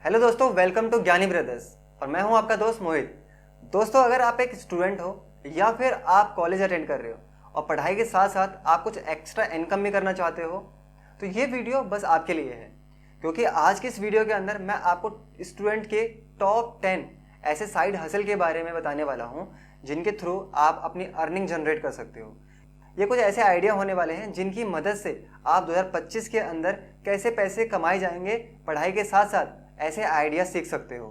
Hello दोस्तों, welcome to ज्ञानी brothers और मैं हूं आपका दोस्त मोहित। दोस्तों, अगर आप एक स्टूडेंट हो या फिर आप कॉलेज अटेंड कर रहे हो और पढ़ाई के साथ साथ आप कुछ एक्स्ट्रा इनकम भी करना चाहते हो तो ये वीडियो बस आपके लिए है, क्योंकि आज की इस वीडियो के अंदर मैं आपको स्टूडेंट के टॉप 10 ऐसे साइड हसल के बारे में बताने वाला हूँ जिनके थ्रू आप अपनी अर्निंग जनरेट कर सकते हो। ये कुछ ऐसे आइडिया होने वाले हैं जिनकी मदद से आप 2025 के अंदर कैसे पैसे कमाए जाएंगे, पढ़ाई के साथ साथ ऐसे आइडिया सीख सकते हो।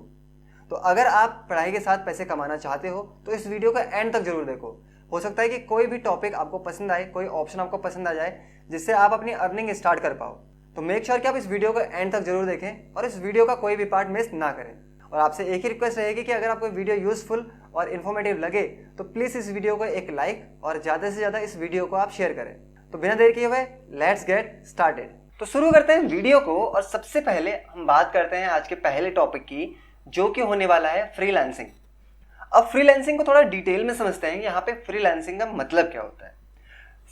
तो अगर आप पढ़ाई के साथ पैसे कमाना चाहते हो तो इस वीडियो का एंड तक जरूर देखो। हो सकता है कि कोई भी टॉपिक आपको पसंद आए, कोई ऑप्शन आपको पसंद आ जाए जिससे आप अपनी अर्निंग स्टार्ट कर पाओ। तो मेक श्योर कि आप इस वीडियो का एंड तक जरूर देखें और इस वीडियो का कोई भी पार्ट मिस ना करें। और आपसे एक ही रिक्वेस्ट रहेगी कि अगर आपको वीडियो यूजफुल और इन्फॉर्मेटिव लगे तो प्लीज़ इस वीडियो को एक लाइक और ज़्यादा से ज़्यादा इस वीडियो को आप शेयर करें। तो बिना देर किए हुए लेट्स गेट स्टार्टेड। तो शुरू करते हैं वीडियो को और सबसे पहले हम बात करते हैं आज के पहले टॉपिक की, जो कि होने वाला है फ्रीलांसिंग। अब फ्रीलांसिंग को थोड़ा डिटेल में समझते हैं। यहाँ पे फ्रीलांसिंग का मतलब क्या होता है।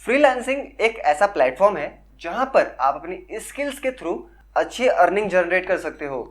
फ्रीलांसिंग एक ऐसा प्लेटफॉर्म है जहां पर आप अपनी स्किल्स के थ्रू अच्छी अर्निंग जनरेट कर सकते हो।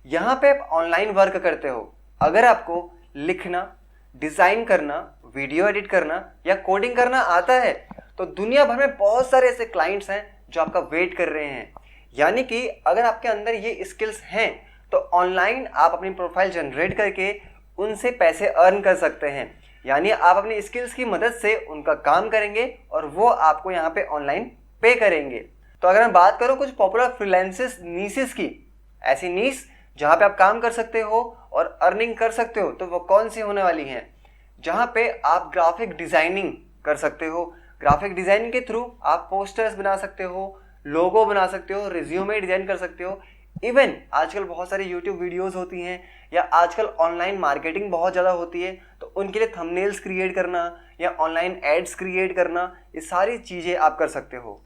यहाँ पे आप ऑनलाइन वर्क करते हो। अगर आपको लिखना, डिजाइन करना, वीडियो एडिट करना या कोडिंग करना आता है तो दुनिया भर में बहुत सारे ऐसे क्लाइंट्स हैं जो आपका वेट कर रहे हैं। यानी कि अगर आपके अंदर ये स्किल्स हैं तो ऑनलाइन आप अपनी प्रोफाइल जनरेट करके उनसे पैसे अर्न कर सकते हैं। यानी आप अपनी स्किल्स की मदद से उनका काम करेंगे और वो आपको यहाँ पे ऑनलाइन पे करेंगे। तो अगर मैं बात करूँ कुछ पॉपुलर फ्रीलांसेस नीसेस की, ऐसी नीस जहाँ पे आप काम कर सकते हो और अर्निंग कर सकते हो, तो वो कौन सी होने वाली हैं। जहाँ पे आप ग्राफिक डिजाइनिंग कर सकते हो। ग्राफिक डिजाइनिंग के थ्रू आप पोस्टर्स बना सकते हो, लोगो बना सकते हो, रिज्यूमे डिजाइन कर सकते हो। इवन आजकल बहुत सारी यूट्यूब वीडियोस होती हैं या आजकल ऑनलाइन मार्केटिंग बहुत ज़्यादा होती है, तो उनके लिए थंबनेल्स क्रिएट करना या ऑनलाइन एड्स क्रिएट करना, ये सारी चीज़ें आप कर सकते हो।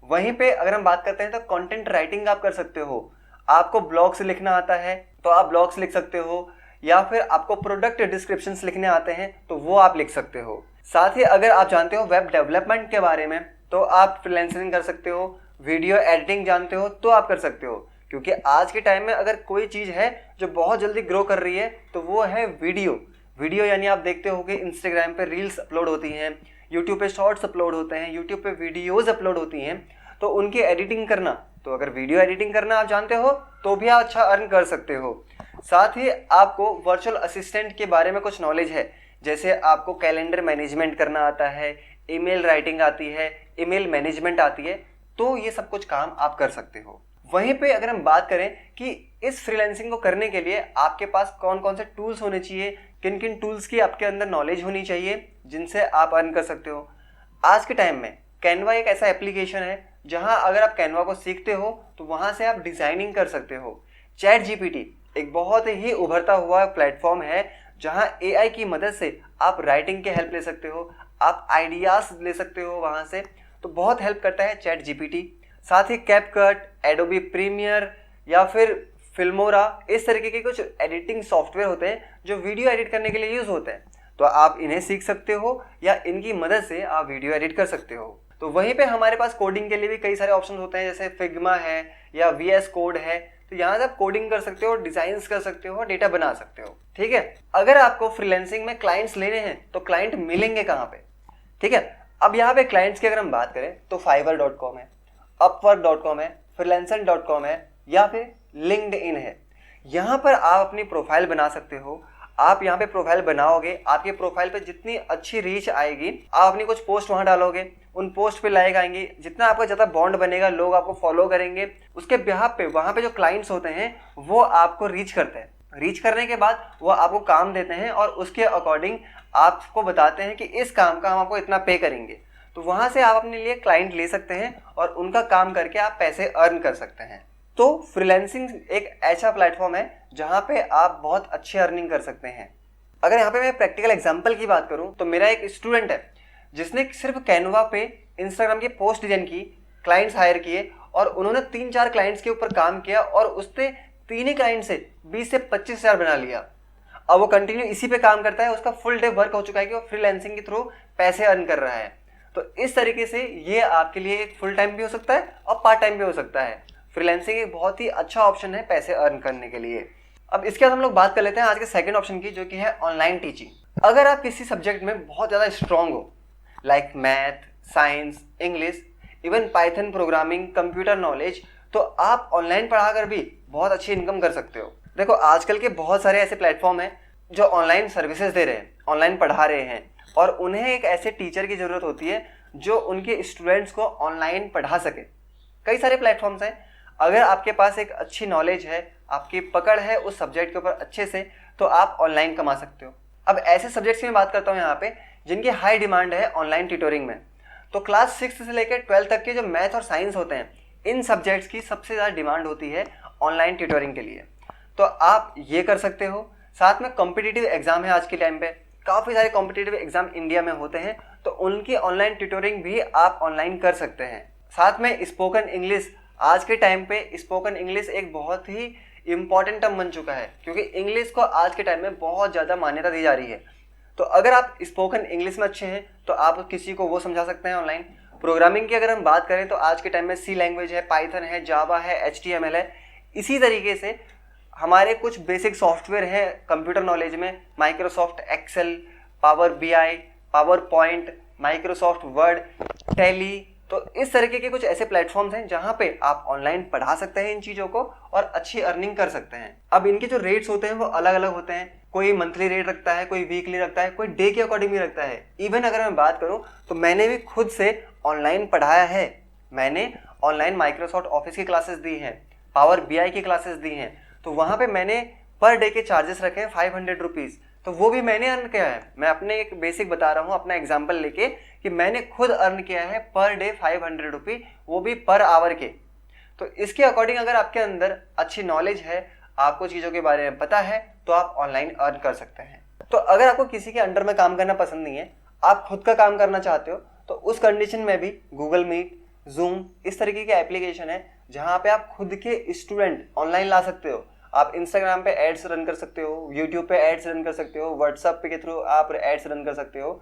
वहीं पे अगर हम बात करते हैं तो कंटेंट राइटिंग आप कर सकते हो। आपको ब्लॉग्स लिखना आता है तो आप ब्लॉग्स लिख सकते हो, या फिर आपको प्रोडक्ट डिस्क्रिप्शंस लिखने आते हैं तो वो आप लिख सकते हो। साथ ही अगर आप जानते हो वेब डेवलपमेंट के बारे में तो आप फ्रीलांसिंग कर सकते हो। वीडियो एडिटिंग जानते हो तो आप कर सकते हो, क्योंकि आज के टाइम में अगर कोई चीज़ है जो बहुत जल्दी ग्रो कर रही है तो वो है वीडियो। यानी आप देखते हो कि इंस्टाग्राम पे रील्स अपलोड होती हैं, यूट्यूब पे शॉर्ट्स अपलोड होते हैं, यूट्यूब पे वीडियोज़ अपलोड होती हैं, तो उनकी एडिटिंग करना, तो अगर वीडियो एडिटिंग करना आप जानते हो तो भी आप अच्छा अर्न कर सकते हो। साथ ही आपको वर्चुअल असिस्टेंट के बारे में कुछ नॉलेज है, जैसे आपको कैलेंडर मैनेजमेंट करना आता है, ईमेल राइटिंग आती है, ईमेल मैनेजमेंट आती है, तो ये सब कुछ काम आप कर सकते हो। वहीं पे अगर हम बात करें कि इस फ्रीलांसिंग को करने के लिए आपके पास कौन कौन से टूल्स होने चाहिए, किन किन टूल्स की आपके अंदर नॉलेज होनी चाहिए जिनसे आप अर्न कर सकते हो। आज के टाइम में कैनवा एक ऐसा एप्लीकेशन है जहां अगर आप कैनवा को सीखते हो तो वहां से आप डिजाइनिंग कर सकते हो। चैट जीपीटी एक बहुत ही उभरता हुआ प्लेटफॉर्म है जहां एआई की मदद से आप राइटिंग के हेल्प ले सकते हो, आप आइडियाज ले सकते हो वहां से, तो बहुत हेल्प करता है चैट जीपीटी। साथ ही कैपकट, एडोबी प्रीमियर या फिर फिल्मोरा, इस तरीके के कुछ एडिटिंग सॉफ्टवेयर होते हैं जो वीडियो एडिट करने के लिए यूज होते हैं, तो आप इन्हें सीख सकते हो या इनकी मदद से आप वीडियो एडिट कर सकते हो। तो वहीं पे हमारे पास कोडिंग के लिए भी कई सारे ऑप्शन होते हैं, जैसे फिग्मा है या VS कोड है, तो यहाँ से आप कोडिंग कर सकते हो, डिजाइन्स कर सकते हो, डेटा बना सकते हो। ठीक है, अगर आपको फ्रीलांसिंग में क्लाइंट्स लेने हैं तो क्लाइंट मिलेंगे कहाँ पे। ठीक है, अब यहाँ पे क्लाइंट्स की अगर हम बात करें तो fiverr.com है, upwork.com है, freelancer.com है या फिर लिंक्डइन है। यहाँ पर आप अपनी प्रोफाइल बना सकते हो। आप यहाँ पे प्रोफाइल बनाओगे, आपके प्रोफाइल पे जितनी अच्छी रीच आएगी, आप अपनी कुछ पोस्ट वहाँ डालोगे, उन पोस्ट पे लाइक आएंगे, जितना आपका ज़्यादा बॉन्ड बनेगा, लोग आपको फॉलो करेंगे, उसके बिहाफ पे वहाँ पे जो क्लाइंट्स होते हैं वो आपको रीच करते हैं। रीच करने के बाद वो आपको काम देते हैं और उसके अकॉर्डिंग आपको बताते हैं कि इस काम का हम आपको इतना पे करेंगे। तो वहाँ से आप अपने लिए क्लाइंट ले सकते हैं और उनका काम करके आप पैसे अर्न कर सकते हैं। तो फ्रीलांसिंग एक ऐसा प्लेटफॉर्म है जहाँ पे आप बहुत अच्छी अर्निंग कर सकते हैं। अगर यहाँ पे मैं प्रैक्टिकल एग्जांपल की बात करूँ तो मेरा एक स्टूडेंट है जिसने सिर्फ कैनवा पे इंस्टाग्राम की पोस्ट डिजाइन की, क्लाइंट्स हायर किए और उन्होंने 3-4 क्लाइंट्स के ऊपर काम किया और उसने 3 ही क्लाइंट से 20 से 25 हज़ार बना लिया। अब वो कंटिन्यू इसी पे काम करता है, उसका फुल डे वर्क हो चुका है कि वो फ्रीलांसिंग के थ्रू पैसे अर्न कर रहा है। तो इस तरीके से ये आपके लिए एक फुल टाइम भी हो सकता है और पार्ट टाइम भी हो सकता है। फ्रीलांसिंग एक बहुत ही अच्छा ऑप्शन है पैसे अर्न करने के लिए। अब इसके बाद हम लोग बात कर लेते हैं आज के सेकंड ऑप्शन की, जो कि है ऑनलाइन टीचिंग। अगर आप किसी सब्जेक्ट में बहुत ज़्यादा स्ट्रांग हो, like math, science, English, even Python programming, computer knowledge, तो आप ऑनलाइन पढ़ाकर भी बहुत अच्छी इनकम कर सकते हो। देखो आजकल के बहुत सारे ऐसे प्लेटफॉर्म हैं जो ऑनलाइन सर्विसेज दे रहे हैं, ऑनलाइन पढ़ा रहे हैं, और उन्हें एक ऐसे टीचर की ज़रूरत होती है जो उनके स्टूडेंट्स को ऑनलाइन पढ़ा सके। कई सारे प्लेटफॉर्म्स हैं। अगर आपके पास एक अच्छी नॉलेज है, आपकी पकड़ है उस सब्जेक्ट के ऊपर अच्छे से, तो आप ऑनलाइन कमा सकते हो। अब ऐसे सब्जेक्ट्स की मैं बात करता हूँ यहाँ पे जिनकी हाई डिमांड है ऑनलाइन ट्यूटोरिंग में। तो क्लास 6 से लेकर 12 तक के जो मैथ और साइंस होते हैं, इन सब्जेक्ट्स की सबसे ज़्यादा डिमांड होती है ऑनलाइन ट्यूटोरिंग के लिए। तो आप ये कर सकते हो। साथ में कॉम्पिटिटिव एग्जाम है आज के टाइम पे, काफ़ी सारे कॉम्पिटिटिव एग्जाम इंडिया में होते हैं, तो उनकी ऑनलाइन ट्यूटोरिंग भी आप ऑनलाइन कर सकते हैं। साथ में स्पोकन इंग्लिश, आज के टाइम पे स्पोकन इंग्लिश एक बहुत ही इम्पॉर्टेंट टर्म बन चुका है, क्योंकि इंग्लिश को आज के टाइम में बहुत ज़्यादा मान्यता दी जा रही है। तो अगर आप स्पोकन इंग्लिश में अच्छे हैं तो आप किसी को वो समझा सकते हैं ऑनलाइन। प्रोग्रामिंग की अगर हम बात करें तो आज के टाइम में सी लैंग्वेज है, पाइथन है, जावा है, HTML है। इसी तरीके से हमारे कुछ बेसिक सॉफ्टवेयर हैं कंप्यूटर नॉलेज में, Microsoft Excel, power BI, PowerPoint, Microsoft Word, Tally. तो इस तरीके के कुछ ऐसे प्लेटफॉर्म्स हैं जहां पे आप ऑनलाइन पढ़ा सकते हैं इन चीज़ों को और अच्छी अर्निंग कर सकते हैं। अब इनके जो रेट्स होते हैं वो अलग अलग होते हैं। कोई मंथली रेट रखता है, कोई वीकली रखता है, कोई डे के अकॉर्डिंग भी रखता है। इवन अगर मैं बात करूं तो मैंने भी खुद से ऑनलाइन पढ़ाया है। मैंने ऑनलाइन माइक्रोसॉफ्ट ऑफिस की क्लासेस दी हैं, पावर BI की क्लासेस दी हैं। तो वहाँ पे मैंने पर डे के चार्जेस रखे हैं 500 रुपीज़। तो वो भी मैंने अर्न किया है। मैं अपने एक बेसिक बता रहा हूँ, अपना एग्जाम्पल लेके, कि मैंने खुद अर्न किया है पर डे 500 रुपये, वो भी पर आवर के। तो इसके अकॉर्डिंग अगर आपके अंदर अच्छी नॉलेज है, आपको चीज़ों के बारे में पता है, तो आप ऑनलाइन अर्न कर सकते हैं। तो अगर आपको किसी के अंडर में काम करना पसंद नहीं है, आप खुद का काम करना चाहते हो, तो उस कंडीशन में भी गूगल मीट, जूम, इस तरीके के एप्लीकेशन है जहाँ पे आप खुद के स्टूडेंट ऑनलाइन ला सकते हो। आप इंस्टाग्राम पे एड्स रन कर सकते हो, यूट्यूब पे एड्स रन कर सकते हो, व्हाट्सएप के थ्रू आप एड्स रन कर सकते हो,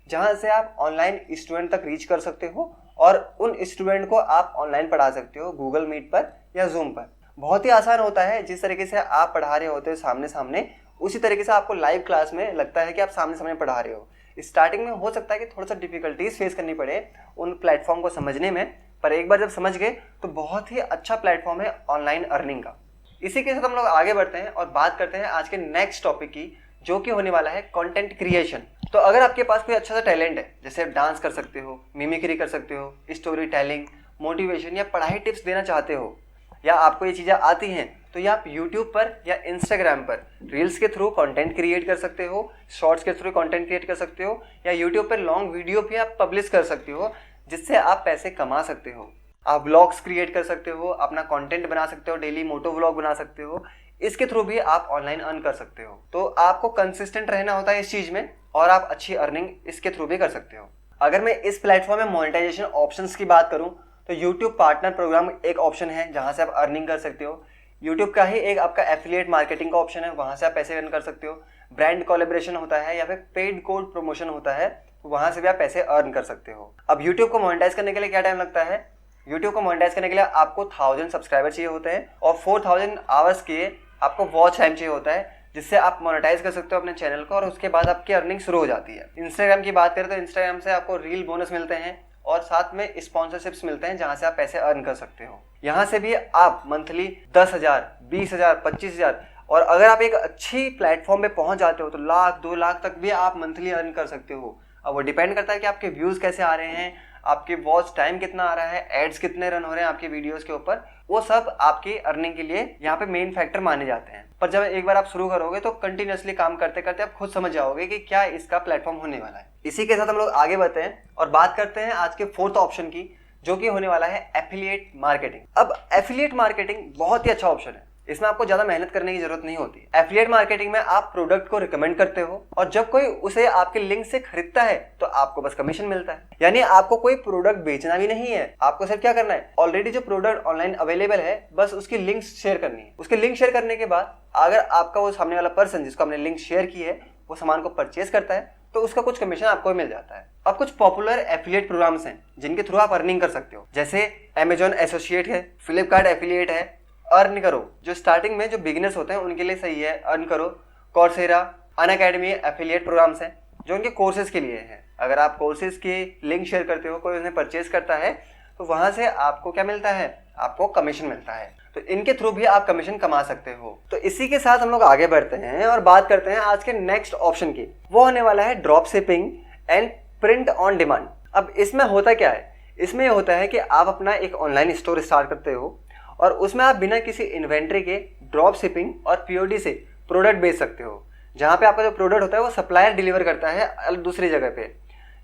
जहाँ से आप ऑनलाइन स्टूडेंट तक रीच कर सकते हो और उन स्टूडेंट को आप ऑनलाइन पढ़ा सकते हो गूगल मीट पर या जूम पर। बहुत ही आसान होता है। जिस तरीके से आप पढ़ा रहे होते हो सामने सामने, उसी तरीके से आपको लाइव क्लास में लगता है कि आप सामने सामने पढ़ा रहे हो। स्टार्टिंग में हो सकता है कि थोड़ा सा डिफिकल्टीज फेस करनी पड़े उन प्लेटफॉर्म को समझने में, पर एक बार जब समझ गए तो बहुत ही अच्छा प्लेटफॉर्म है ऑनलाइन अर्निंग का। इसी के साथ हम लोग आगे बढ़ते हैं और बात करते हैं आज के नेक्स्ट टॉपिक की, जो कि होने वाला है कंटेंट क्रिएशन। तो अगर आपके पास कोई अच्छा सा टैलेंट है, जैसे आप डांस कर सकते हो, मिमिक्री कर सकते हो, स्टोरी टेलिंग, मोटिवेशन या पढ़ाई टिप्स देना चाहते हो, या आपको ये चीज़ें आती हैं, तो ये आप यूट्यूब पर या इंस्टाग्राम पर रील्स के थ्रू कंटेंट क्रिएट कर सकते हो, शॉर्ट्स के थ्रू कंटेंट क्रिएट कर सकते हो, या यूट्यूब पर लॉन्ग वीडियो भी आप पब्लिश कर सकते हो, जिससे आप पैसे कमा सकते हो। आप व्लॉग्स क्रिएट कर सकते हो, अपना कंटेंट बना सकते हो, डेली मोटो व्लॉग बना सकते हो। इसके थ्रू भी आप ऑनलाइन अर्न कर सकते हो। तो आपको कंसिस्टेंट रहना होता है इस चीज़ में, और आप अच्छी अर्निंग इसके थ्रू भी कर सकते हो। अगर मैं इस प्लेटफॉर्म में मोनेटाइजेशन ऑप्शंस की बात करूं तो यूट्यूब पार्टनर प्रोग्राम एक ऑप्शन है जहां से आप अर्निंग कर सकते हो। यूट्यूब का ही एक आपका एफिलिएट मार्केटिंग का ऑप्शन है, वहां से आप पैसे अर्न कर सकते हो। ब्रांड कोलैबोरेशन होता है या फिर पेड कोड प्रमोशन होता है, वहां से भी आप पैसे अर्न कर सकते हो। अब यूट्यूब को मोनेटाइज करने के लिए क्या टाइम लगता है? यूट्यूब को मोनेटाइज करने के लिए आपको 1000 सब्सक्राइबर चाहिए होते हैं और 4000 आवर्स के आपको वॉच टाइम चाहिए होता है, जिससे आप मोनेटाइज कर सकते हो अपने चैनल को, और उसके बाद आपकी अर्निंग शुरू हो जाती है। इंस्टाग्राम की बात करें तो इंस्टाग्राम से आपको रील बोनस मिलते हैं और साथ में स्पॉन्सरशिप्स मिलते हैं, जहां से आप पैसे अर्न कर सकते हो। यहाँ से भी आप मंथली 10,000, 20,000, 25,000, और अगर आप एक अच्छी प्लेटफॉर्म पे पहुंच जाते हो तो 1,00,000, 2,00,000 तक भी आप मंथली अर्न कर सकते हो। अब वो डिपेंड करता है कि आपके व्यूज़ कैसे आ रहे हैं, आपके वॉच टाइम कितना आ रहा है, एड्स कितने रन हो रहे हैं आपके वीडियोस के ऊपर। वो सब आपकी अर्निंग के लिए यहाँ पे मेन फैक्टर माने जाते हैं। पर जब एक बार आप शुरू करोगे तो कंटिन्यूअसली काम करते करते आप खुद समझ जाओगे कि क्या इसका प्लेटफॉर्म होने वाला है। इसी के साथ हम लोग आगे बढ़ते हैं और बात करते हैं आज के फोर्थ ऑप्शन की, जो कि होने वाला है एफिलिएट मार्केटिंग। अब एफिलिएट मार्केटिंग बहुत ही अच्छा ऑप्शन है। इसमें आपको ज्यादा मेहनत करने की जरूरत नहीं होती। एफिलिएट मार्केटिंग में आप प्रोडक्ट को रिकमेंड करते हो और जब कोई उसे आपके लिंक से खरीदता है तो आपको बस कमीशन मिलता है। यानी आपको कोई प्रोडक्ट बेचना भी नहीं है, आपको सिर्फ क्या करना है, ऑलरेडी जो प्रोडक्ट ऑनलाइन अवेलेबल है बस उसकी लिंक शेयर करनी है। उसके लिंक शेयर करने के बाद अगर आपका वो सामने वाला पर्सन जिसको हमने लिंक शेयर की है वो सामान को परचेज करता है तो उसका कुछ कमीशन आपको मिल जाता है। अब कुछ पॉपुलर एफिलिएट प्रोग्राम्स हैं जिनके थ्रू आप अर्निंग कर सकते हो, जैसे अमेजॉन एसोसिएट है, फ्लिपकार्ट एफिलिएट है, अर्न करो जो स्टार्टिंग में जो बिगिनर्स होते हैं उनके लिए सही है, अर्न करो, कॉर्सेरा, अनअकैडमी एफिलिएट प्रोग्राम्स हैं जो उनके कोर्सेज के लिए हैं। अगर आप कोर्सेज के लिंक शेयर करते हो, कोई उन्हें परचेज करता है तो वहां से आपको क्या मिलता है, आपको कमीशन मिलता है। तो इनके थ्रू भी आप कमीशन कमा सकते हो। तो इसी के साथ हम लोग आगे बढ़ते हैं और बात करते हैं आज के नेक्स्ट ऑप्शन की। वो होने वाला है drop shipping and print on demand. अब इसमें होता क्या है, इसमें यह होता है कि आप अपना एक ऑनलाइन स्टोर स्टार्ट करते हो और उसमें आप बिना किसी इन्वेंट्री के ड्रॉप शिपिंग और पीओडी से प्रोडक्ट बेच सकते हो, जहाँ पे आपका जो प्रोडक्ट होता है वो सप्लायर डिलीवर करता है दूसरी जगह पे,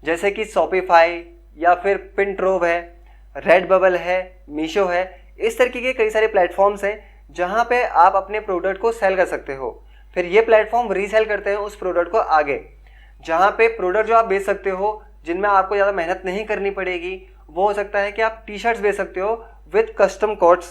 जैसे कि शॉपिफाई या फिर पिंट्रोव है, रेडबबल है, मीशो है। इस तरीके के कई सारे प्लेटफॉर्म्स हैं जहाँ पे आप अपने प्रोडक्ट को सेल कर सकते हो। फिर ये प्लेटफॉर्म रीसेल करते हैं उस प्रोडक्ट को आगे, जहाँ पे प्रोडक्ट जो आप बेच सकते हो जिनमें आपको ज़्यादा मेहनत नहीं करनी पड़ेगी, वो हो सकता है कि आप टी शर्ट्स बेच सकते हो विद कस्टम कोड्स,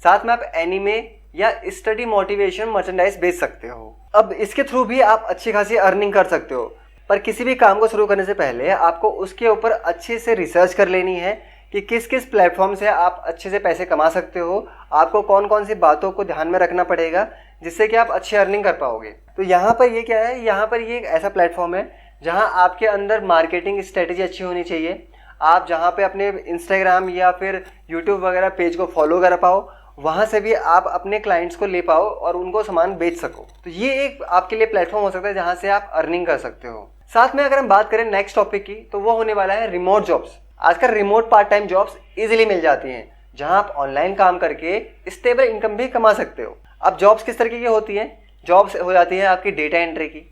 साथ में आप एनीमे या स्टडी मोटिवेशन मर्चेंडाइज बेच सकते हो। अब इसके थ्रू भी आप अच्छी खासी अर्निंग कर सकते हो, पर किसी भी काम को शुरू करने से पहले आपको उसके ऊपर अच्छे से रिसर्च कर लेनी है कि किस किस प्लेटफॉर्म से आप अच्छे से पैसे कमा सकते हो, आपको कौन कौन सी बातों को ध्यान में रखना पड़ेगा जिससे कि आप अच्छी अर्निंग कर पाओगे। तो यहाँ पर ये क्या है, यहाँ पर ये एक ऐसा प्लेटफॉर्म है जहाँ आपके अंदर मार्केटिंग स्ट्रेटेजी अच्छी होनी चाहिए। आप जहाँ पे अपने इंस्टाग्राम या फिर यूट्यूब वगैरह पेज को फॉलो कर पाओ, वहाँ से भी आप अपने क्लाइंट्स को ले पाओ और उनको सामान बेच सको। तो ये एक आपके लिए प्लेटफॉर्म हो सकता है जहाँ से आप अर्निंग कर सकते हो। साथ में अगर हम बात करें नेक्स्ट टॉपिक की, तो वो होने वाला है रिमोट जॉब्स। आजकल remote part time jobs easily मिल जाती हैं, जहां आप ऑनलाइन काम करके स्टेबल इनकम भी कमा सकते हो। अब जॉब्स किस तरीके की होती हैं, जॉब्स हो जाती है आपकी डेटा एंट्री की,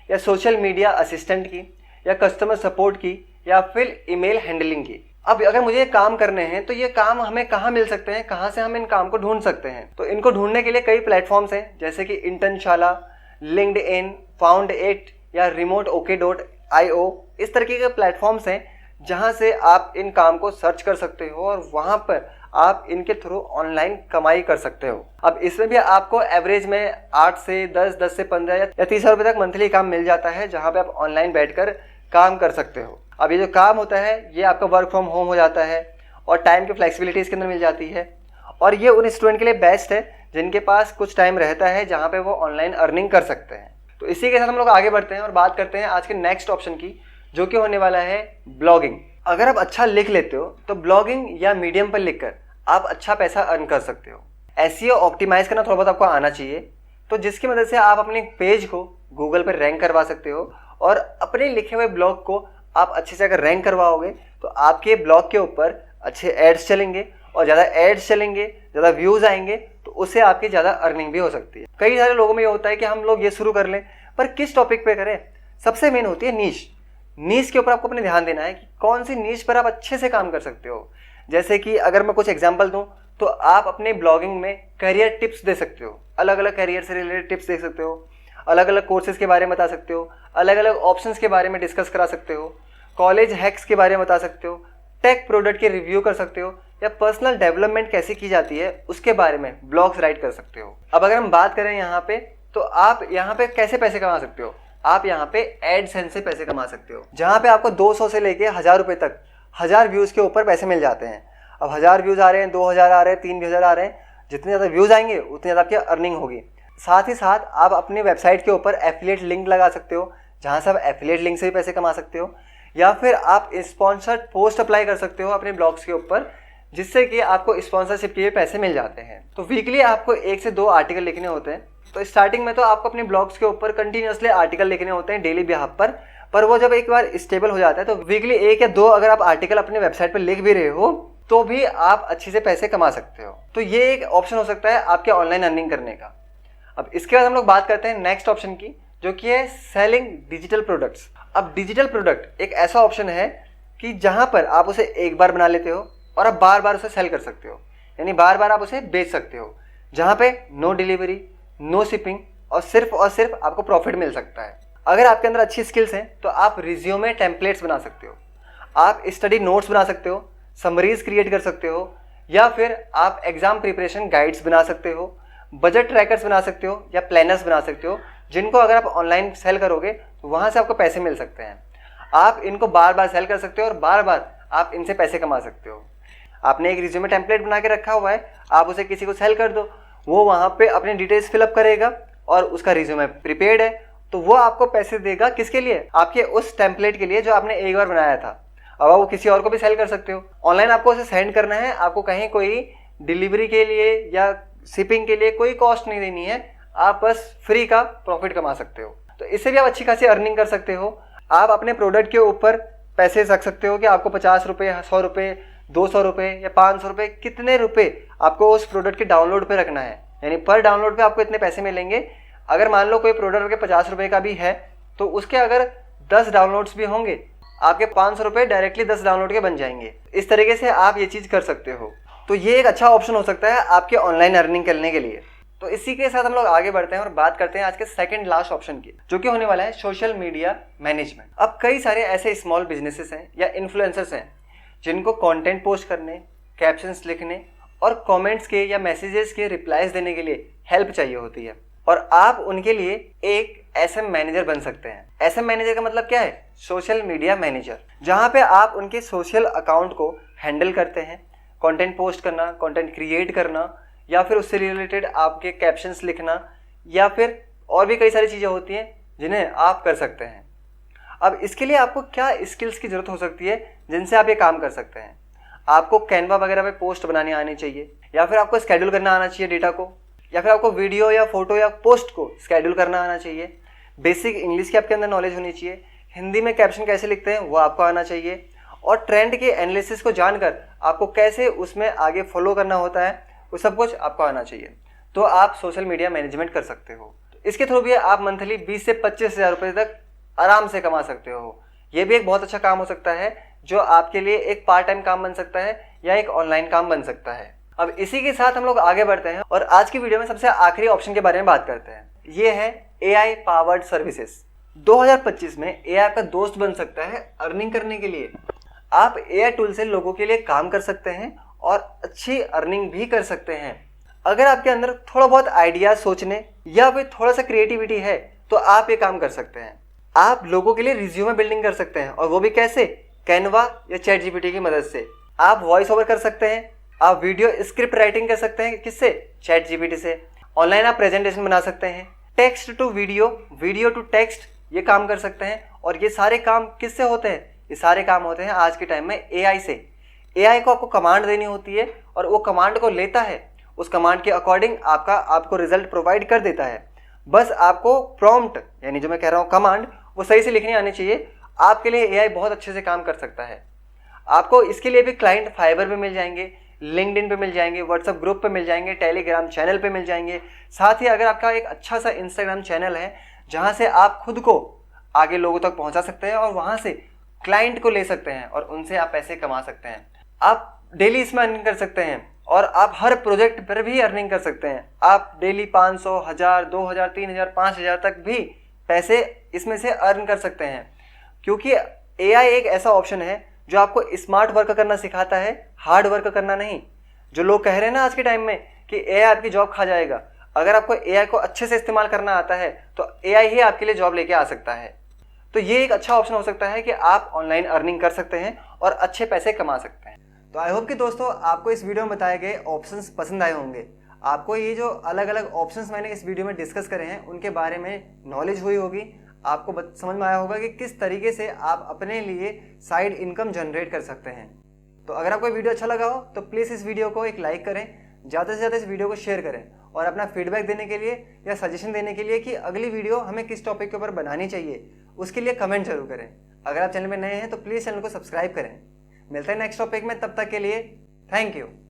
या सोशल मीडिया असिस्टेंट की, या कस्टमर सपोर्ट की, या फिर ईमेल हैंडलिंग की। अब अगर मुझे ये काम करने हैं तो ये काम हमें कहाँ मिल सकते हैं, कहाँ से हम इन काम को ढूंढ सकते हैं? तो इनको ढूंढने के लिए कई प्लेटफॉर्म्स हैं, जैसे कि इंटर्नशाला, लिंक्डइन, फाउंड8 या remoteok.io। इस तरीके के प्लेटफॉर्म्स हैं जहां से आप इन काम को सर्च कर सकते हो और वहां पर आप इनके थ्रू ऑनलाइन कमाई कर सकते हो। अब इसमें भी आपको एवरेज में 8 से 10, 10 से 15 या 30 रुपये तक मंथली काम मिल जाता है, जहां पे आप ऑनलाइन बैठकर काम कर सकते हो। अब ये जो काम होता है ये आपका वर्क फ्रॉम होम हो जाता है और टाइम की फ्लेक्सिबिलिटी इसके अंदर मिल जाती है, और ये उन स्टूडेंट के लिए बेस्ट है जिनके पास कुछ टाइम रहता है जहाँ पे वो ऑनलाइन अर्निंग कर सकते हैं। तो इसी के साथ हम लोग आगे बढ़ते हैं और बात करते हैं आज के नेक्स्ट ऑप्शन की, जो कि होने वाला है ब्लॉगिंग। अगर आप अच्छा लिख लेते हो तो ब्लॉगिंग या मीडियम पर लिखकर आप अच्छा पैसा अर्न कर सकते हो। एसईओ ऑप्टिमाइज करना थोड़ा बहुत आपको आना चाहिए, तो जिसकी मदद से आप अपने पेज को गूगल पर रैंक करवा सकते हो, और अपने लिखे हुए ब्लॉग को आप अच्छे से अगर रैंक करवाओगे तो आपके ब्लॉग के ऊपर अच्छे एड्स चलेंगे, और ज़्यादा एड्स चलेंगे, ज़्यादा व्यूज़ आएंगे, तो उससे आपकी ज़्यादा अर्निंग भी हो सकती है। कई सारे लोगों में ये होता है कि हम लोग ये शुरू कर लें, पर किस टॉपिक पे करें? सबसे मेन होती है नीश। नीश के ऊपर आपको अपने ध्यान देना है कि कौन सी नीश पर आप अच्छे से काम कर सकते हो। जैसे कि अगर मैं कुछ एग्जांपल दूं तो आप अपने ब्लॉगिंग में करियर टिप्स दे सकते हो, अलग अलग करियर से रिलेटेड टिप्स दे सकते हो, अलग अलग कोर्सेज के बारे में बता सकते हो, अलग अलग ऑप्शंस के बारे में डिस्कस करा सकते हो, कॉलेज हैक्स के बारे में बता सकते हो, टेक प्रोडक्ट के रिव्यू कर सकते हो, या पर्सनल डेवलपमेंट कैसे की जाती है उसके बारे में ब्लॉग्स राइट कर सकते हो। अब अगर हम बात करें यहाँ पे, तो आप यहाँ पे कैसे पैसे कमा सकते हो? आप यहाँ पे एडसेंस से पैसे कमा सकते हो, जहाँ पे आपको 200 से लेके 1000 रुपये तक 1000 व्यूज़ के ऊपर पैसे मिल जाते हैं। अब 1000 व्यूज़ आ रहे हैं, 2000 आ रहे हैं, 3000 आ रहे हैं, जितने ज़्यादा व्यूज़ आएंगे उतनी ज़्यादा आपकी अर्निंग होगी। साथ ही साथ आप अपनी वेबसाइट के ऊपर एफिलिएट लिंक लगा सकते हो, जहाँ से आप एफिलिएट लिंक से भी पैसे कमा सकते हो, या फिर आप स्पॉन्सर्ड पोस्ट अप्लाई कर सकते हो अपने ब्लॉग्स के ऊपर, जिससे कि आपको स्पॉन्सरशिप के पैसे मिल जाते हैं। तो वीकली आपको 1 से 2 आर्टिकल लिखने होते हैं। तो स्टार्टिंग में तो आपको अपने ब्लॉग्स के ऊपर कंटिन्यूसली आर्टिकल लिखने होते हैं डेली बेसिस पर वो जब एक बार स्टेबल हो जाता है तो वीकली 1 या 2 अगर आप आर्टिकल अपने वेबसाइट पर लिख भी रहे हो तो भी आप अच्छे से पैसे कमा सकते हो। तो ये एक ऑप्शन हो सकता है आपके ऑनलाइन अर्निंग करने का। अब इसके बाद हम लोग बात करते हैं नेक्स्ट ऑप्शन की, जो कि है सेलिंग डिजिटल प्रोडक्ट्स। अब डिजिटल प्रोडक्ट एक ऐसा ऑप्शन है कि जहां पर आप उसे एक बार बना लेते हो और आप बार बार उसे सेल कर सकते हो, यानी बार बार आप उसे बेच सकते हो, जहां पे नो डिलीवरी, नो शिपिंग और सिर्फ आपको प्रॉफिट मिल सकता है। अगर आपके अंदर अच्छी स्किल्स हैं तो आप रिज्यूमे टेम्पलेट्स बना सकते हो, आप स्टडी नोट्स बना सकते हो, समरीज क्रिएट कर सकते हो, या फिर आप एग्जाम प्रिपरेशन गाइड्स बना सकते हो, बजट ट्रैकर्स बना सकते हो, या प्लानर्स बना सकते हो, जिनको अगर आप ऑनलाइन सेल करोगे तो वहाँ से आपको पैसे मिल सकते हैं। आप इनको बार बार सेल कर सकते हो और बार बार आप इनसे पैसे कमा सकते हो। आपने एक रिज्यूमे टेम्पलेट बना के रखा हुआ है, आप उसे किसी को सेल कर दो, वो वहाँ पे अपनी डिटेल्स फिलअप करेगा और उसका रिज्यूमे प्रीपेड है, तो वो आपको पैसे देगा। किसके लिए? आपके उस टेम्पलेट के लिए जो आपने एक बार बनाया था। अब वो किसी और को भी सेल कर सकते हो। ऑनलाइन आपको उसे सेंड करना है, आपको कहीं कोई डिलीवरी के लिए या शिपिंग के लिए कोई कॉस्ट नहीं देनी है, आप बस फ्री का प्रॉफिट कमा सकते हो। तो इससे भी आप अच्छी खासी अर्निंग कर सकते हो। आप अपने प्रोडक्ट के ऊपर पैसे रख सकते हो कि आपको 50 रुपये, 100 रुपये, 200 रुपये या 500 रुपये, कितने रुपये आपको उस प्रोडक्ट के डाउनलोड पे रखना है, यानी पर डाउनलोड पे आपको इतने पैसे मिलेंगे। अगर मान लो कोई प्रोडक्ट के 50 रुपये का भी है तो उसके अगर 10 डाउनलोड्स भी होंगे, आपके 500 रुपये डायरेक्टली 10 डाउनलोड के बन जाएंगे। इस तरीके से आप ये चीज़ कर सकते हो। तो ये एक अच्छा ऑप्शन हो सकता है आपके ऑनलाइन अर्निंग करने के लिए। तो इसी के साथ हम लोग आगे बढ़ते हैं और बात करते हैं आज के सेकंड लास्ट ऑप्शन की, जो कि होने वाला है सोशल मीडिया मैनेजमेंट। अब कई सारे ऐसे स्मॉल बिजनेसेस हैं या इन्फ्लुएंसर्स हैं जिनको कंटेंट पोस्ट करने, कैप्शंस लिखने और कमेंट्स के या मैसेजेस के रिप्लाईज देने के लिए हेल्प चाहिए होती है, और आप उनके लिए एक एसएम मैनेजर बन सकते हैं। एसएम मैनेजर का मतलब क्या है? सोशल मीडिया मैनेजर, जहां पे आप उनके सोशल अकाउंट को हैंडल करते हैं। कंटेंट पोस्ट करना, कंटेंट क्रिएट करना, या फिर उससे रिलेटेड आपके कैप्शंस लिखना, या फिर और भी कई सारी चीज़ें होती हैं जिन्हें आप कर सकते हैं। अब इसके लिए आपको क्या स्किल्स की ज़रूरत हो सकती है जिनसे आप ये काम कर सकते हैं? आपको कैनवा वगैरह पे पोस्ट बनानी आनी चाहिए, या फिर आपको स्केड्यूल करना आना चाहिए डेटा को, या फिर आपको वीडियो या फोटो या पोस्ट को स्केड्यूल करना आना चाहिए। बेसिक इंग्लिश की आपके अंदर नॉलेज होनी चाहिए। हिंदी में कैप्शन कैसे लिखते हैं वो आपको आना चाहिए, और ट्रेंड के एनालिसिस को जानकर आपको कैसे उसमें आगे फॉलो करना होता है वो सब कुछ आपको आना चाहिए। तो आप सोशल मीडिया मैनेजमेंट कर सकते हो। इसके थ्रू भी आप मंथली 20 से 25 हज़ार रुपये तक आराम से कमा सकते हो। ये भी एक बहुत अच्छा काम हो सकता है जो आपके लिए एक पार्ट टाइम काम बन सकता है या एक ऑनलाइन काम बन सकता है। अब इसी के साथ हम लोग आगे बढ़ते हैं और आज की वीडियो में सबसे आखिरी ऑप्शन के बारे में बात करते हैं। ये है AI पावर्ड सर्विसेज। 2025 में AI आपका दोस्त बन सकता है अर्निंग करने के लिए। आप AI टूल से लोगों के लिए काम कर सकते हैं और अच्छी अर्निंग भी कर सकते हैं। अगर आपके अंदर थोड़ा बहुत आइडिया सोचने या फिर थोड़ा सा क्रिएटिविटी है तो आप ये काम कर सकते हैं। आप लोगों के लिए रिज्यूमे बिल्डिंग कर सकते हैं, और वो भी कैसे? कैनवा या चैट जीपीटी की मदद से। आप वॉइस ओवर कर सकते हैं, आप वीडियो स्क्रिप्ट राइटिंग कर सकते हैं। किससे? चैट जीपीटी से। ऑनलाइन आप प्रेजेंटेशन बना सकते हैं, text to video, video to text, ये काम कर सकते हैं। और ये सारे काम किससे होते हैं? ये सारे काम होते हैं आज के टाइम में AI से। AI को आपको कमांड देनी होती है और वो कमांड को लेता है, उस कमांड के अकॉर्डिंग आपको रिजल्ट प्रोवाइड कर देता है। बस आपको प्रॉम्प्ट, यानी जो मैं कह रहा हूँ कमांड, वो सही से लिखनी आनी चाहिए। आपके लिए AI बहुत अच्छे से काम कर सकता है। आपको इसके लिए भी क्लाइंट फाइबर पे मिल जाएंगे, लिंक्डइन पे मिल जाएंगे, व्हाट्सएप ग्रुप पे मिल जाएंगे, टेलीग्राम चैनल पे मिल जाएंगे। साथ ही अगर आपका एक अच्छा सा इंस्टाग्राम चैनल है जहाँ से आप खुद को आगे लोगों तक पहुँचा सकते हैं और वहाँ से क्लाइंट को ले सकते हैं और उनसे आप पैसे कमा सकते हैं। आप डेली इसमें अर्निंग कर सकते हैं और आप हर प्रोजेक्ट पर भी अर्निंग कर सकते हैं। आप डेली 500, 1000, 2000, 3000, 5000 तक भी पैसे इसमें से अर्न कर सकते हैं, क्योंकि AI एक ऐसा ऑप्शन है जो आपको स्मार्ट वर्क करना सिखाता है, हार्ड वर्क करना नहीं। जो लोग कह रहे हैं ना आज के टाइम में कि AI आपकी जॉब खा जाएगा, अगर आपको AI को अच्छे से इस्तेमाल करना आता है तो AI ही आपके लिए जॉब लेके आ सकता है। तो ये एक अच्छा ऑप्शन हो सकता है कि आप ऑनलाइन अर्निंग कर सकते हैं और अच्छे पैसे कमा सकते हैं। तो आई होप कि दोस्तों आपको इस वीडियो में बताए गए ऑप्शंस पसंद आए होंगे। आपको ये जो अलग अलग ऑप्शंस मैंने इस वीडियो में डिस्कस करे हैं उनके बारे में नॉलेज हुई होगी। आपको समझ में आया होगा कि किस तरीके से आप अपने लिए साइड इनकम जनरेट कर सकते हैं। तो अगर आपको वीडियो अच्छा लगा हो तो प्लीज़ इस वीडियो को एक लाइक करें, ज़्यादा से ज़्यादा इस वीडियो को शेयर करें, और अपना फीडबैक देने के लिए या सजेशन देने के लिए कि अगली वीडियो हमें किस टॉपिक के ऊपर बनानी चाहिए उसके लिए कमेंट जरूर करें। अगर आप चैनल में नए हैं तो प्लीज़ चैनल को सब्सक्राइब करें। मिलते हैं नेक्स्ट टॉपिक में, तब तक के लिए थैंक यू।